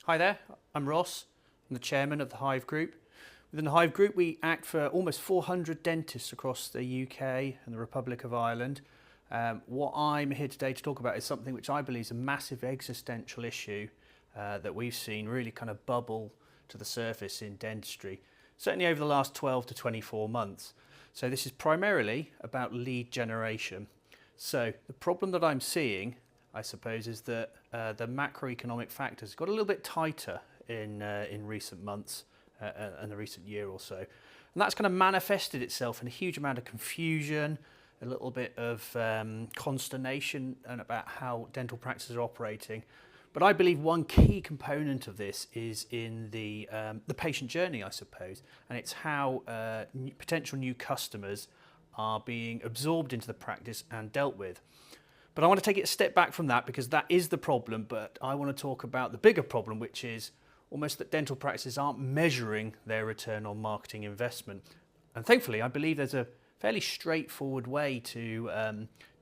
Hi there, I'm Ross. I'm the chairman of the Hive Group. Within the Hive Group, we act for almost 400 dentists across the UK and the Republic of Ireland. What I'm here today to talk about is something which I believe is a massive existential issue that we've seen really kind of bubble to the surface in dentistry, certainly over the last 12 to 24 months. So this is primarily about lead generation. So the problem that I'm seeing, I suppose, is that the macroeconomic factors got a little bit tighter in recent months and the recent year or so. And that's kind of manifested itself in a huge amount of confusion, a little bit of consternation and about how dental practices are operating. But I believe one key component of this is in the patient journey, I suppose, and it's how potential new customers are being absorbed into the practice and dealt with. But I want to take it a step back from that because that is the problem, but I want to talk about the bigger problem, which is almost that dental practices aren't measuring their return on marketing investment. And thankfully, I believe there's a fairly straightforward way to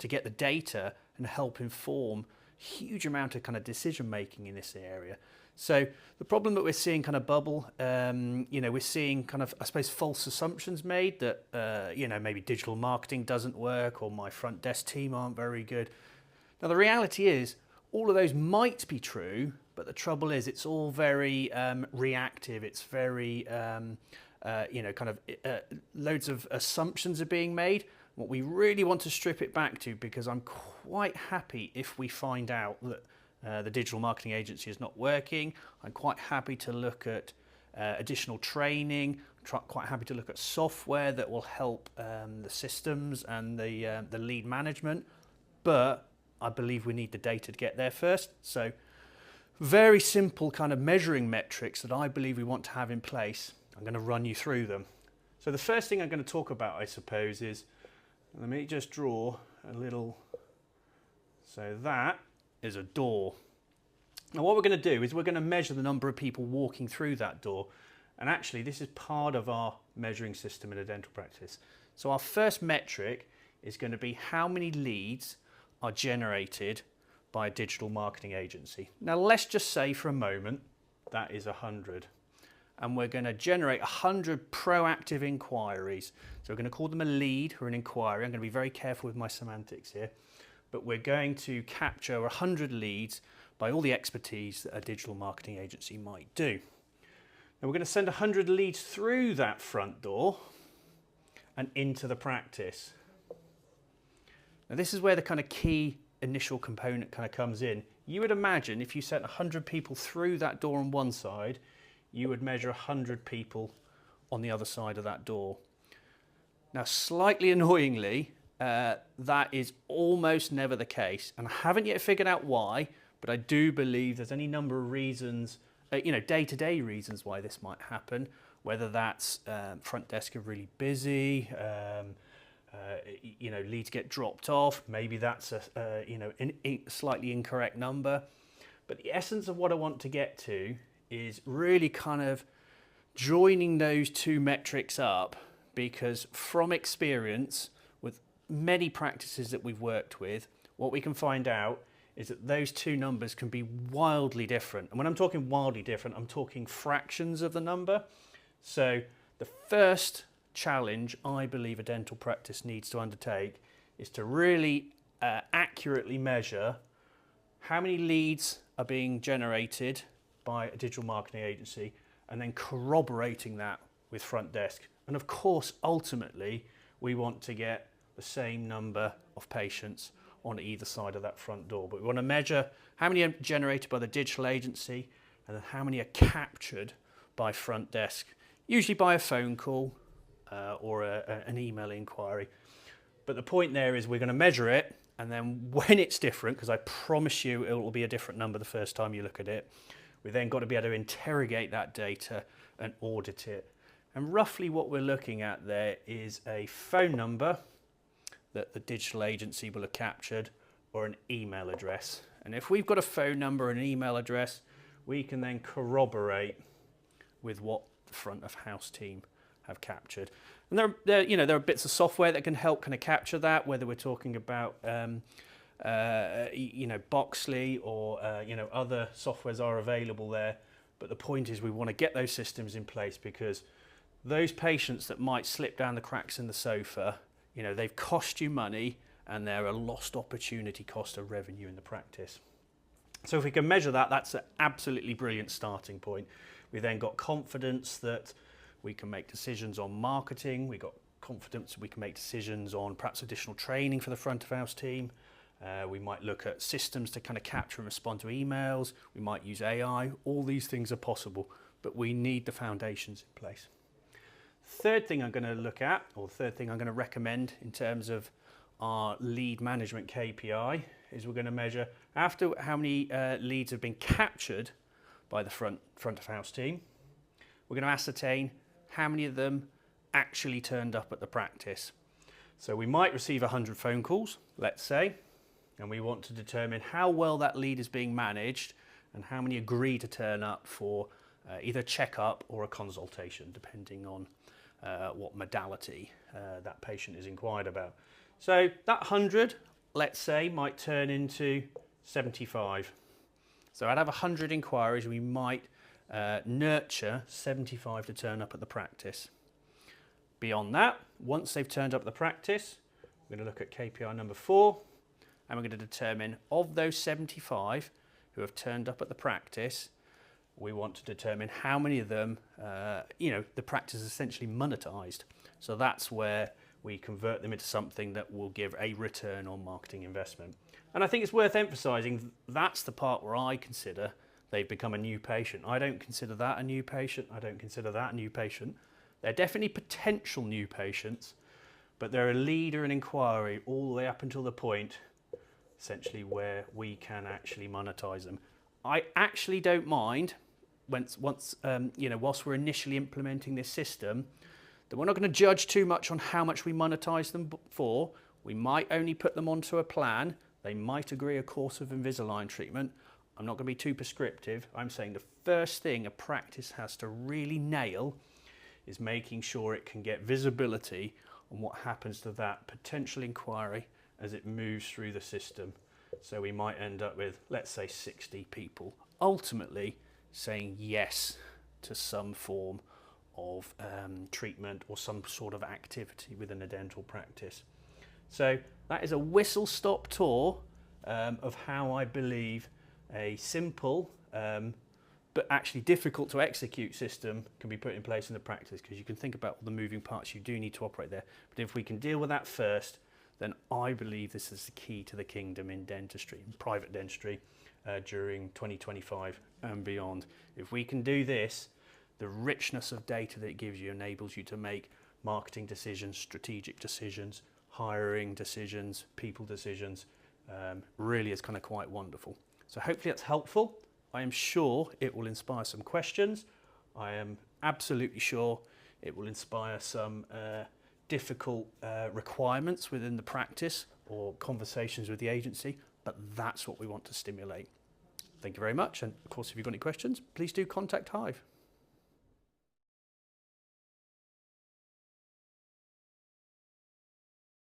get the data and help inform a huge amount of kind of decision making in this area. So the problem that we're seeing kind of bubble, we're seeing kind of, I suppose, false assumptions made that, maybe digital marketing doesn't work or my front desk team aren't very good. Now, the reality is all of those might be true, but the trouble is it's all very reactive. It's very, loads of assumptions are being made. What we really want to strip it back to, because I'm quite happy if we find out that the digital marketing agency is not working. I'm quite happy to look at additional training. Quite happy to look at software that will help the systems and the lead management. But I believe we need the data to get there first. So very simple kind of measuring metrics that I believe we want to have in place. I'm going to run you through them. So the first thing I'm going to talk about, I suppose, is, let me just draw a little, so that is a door. Now what we're going to do is we're going to measure the number of people walking through that door. And actually this is part of our measuring system in a dental practice. So our first metric is going to be how many leads are generated by a digital marketing agency. Now let's just say for a moment that is 100. And we're going to generate 100 proactive inquiries. So we're going to call them a lead or an inquiry. I'm going to be very careful with my semantics here. But we're going to capture 100 leads by all the expertise that a digital marketing agency might do. Now we're going to send 100 leads through that front door and into the practice. Now this is where the kind of key initial component kind of comes in. You would imagine if you sent 100 people through that door on one side, you would measure 100 people on the other side of that door. Now slightly annoyingly, that is almost never the case, and I haven't yet figured out why, but I do believe there's any number of reasons, day-to-day reasons why this might happen, whether that's front desk are really busy, leads get dropped off, maybe that's a slightly incorrect number. But the essence of what I want to get to is really kind of joining those two metrics up, because from experience with many practices that we've worked with, what we can find out is that those two numbers can be wildly different. And when I'm talking wildly different, I'm talking fractions of the number. So the first challenge I believe a dental practice needs to undertake is to really accurately measure how many leads are being generated by a digital marketing agency, and then corroborating that with front desk. And of course, ultimately, we want to get the same number of patients on either side of that front door. But we want to measure how many are generated by the digital agency and then how many are captured by front desk, usually by a phone call or an email inquiry. But the point there is we're going to measure it, and then when it's different, because I promise you it will be a different number the first time you look at it, we then got to be able to interrogate that data and audit it. And roughly what we're looking at there is a phone number that the digital agency will have captured, or an email address. And if we've got a phone number and an email address, we can then corroborate with what the front of house team have captured. And there are bits of software that can help kind of capture that, whether we're talking about Boxley or other softwares are available there. But the point is we want to get those systems in place, because those patients that might slip down the cracks in the sofa, you know, they've cost you money and they're a lost opportunity cost of revenue in the practice. So if we can measure that, that's an absolutely brilliant starting point. We then got confidence that we can make decisions on marketing. We got confidence we can make decisions on perhaps additional training for the front of house team. We might look at systems to kind of capture and respond to emails. We might use AI. All these things are possible, but we need the foundations in place. Third thing I'm going to look at, or third thing I'm going to recommend in terms of our lead management KPI, is we're going to measure after how many leads have been captured by the front of house team. We're going to ascertain how many of them actually turned up at the practice. So we might receive 100 phone calls, let's say, and we want to determine how well that lead is being managed and how many agree to turn up for either a checkup or a consultation, depending on what modality that patient is inquired about. So that 100, let's say, might turn into 75. So I'd have 100 inquiries, we might nurture 75 to turn up at the practice. Beyond that, once they've turned up at the practice, we're going to look at KPI number 4, and we're going to determine of those 75 who have turned up at the practice, we want to determine how many of them, the practice is essentially monetized. So that's where we convert them into something that will give a return on marketing investment. And I think it's worth emphasizing that's the part where I consider they've become a new patient. I don't consider that a new patient. I don't consider that a new patient. They're definitely potential new patients, but they're a lead or an inquiry all the way up until the point, essentially, where we can actually monetize them. I actually don't mind whilst we're initially implementing this system, that we're not going to judge too much on how much we monetize them for. We might only put them onto a plan. They might agree a course of Invisalign treatment. I'm not going to be too prescriptive. I'm saying the first thing a practice has to really nail is making sure it can get visibility on what happens to that potential inquiry as it moves through the system. So we might end up with, let's say, 60 people ultimately saying yes to some form of treatment or some sort of activity within a dental practice. So that is a whistle-stop tour of how I believe a simple but actually difficult to execute system can be put in place in the practice, because you can think about all the moving parts you do need to operate there. But if we can deal with that first, then I believe this is the key to the kingdom in dentistry, in private dentistry, during 2025 and beyond. If we can do this, the richness of data that it gives you enables you to make marketing decisions, strategic decisions, hiring decisions, people decisions. Really is kind of quite wonderful. So hopefully that's helpful. I am sure it will inspire some questions. I am absolutely sure it will inspire some difficult requirements within the practice or conversations with the agency, but that's what we want to stimulate. Thank you very much. And of course, if you've got any questions, please do contact Hive.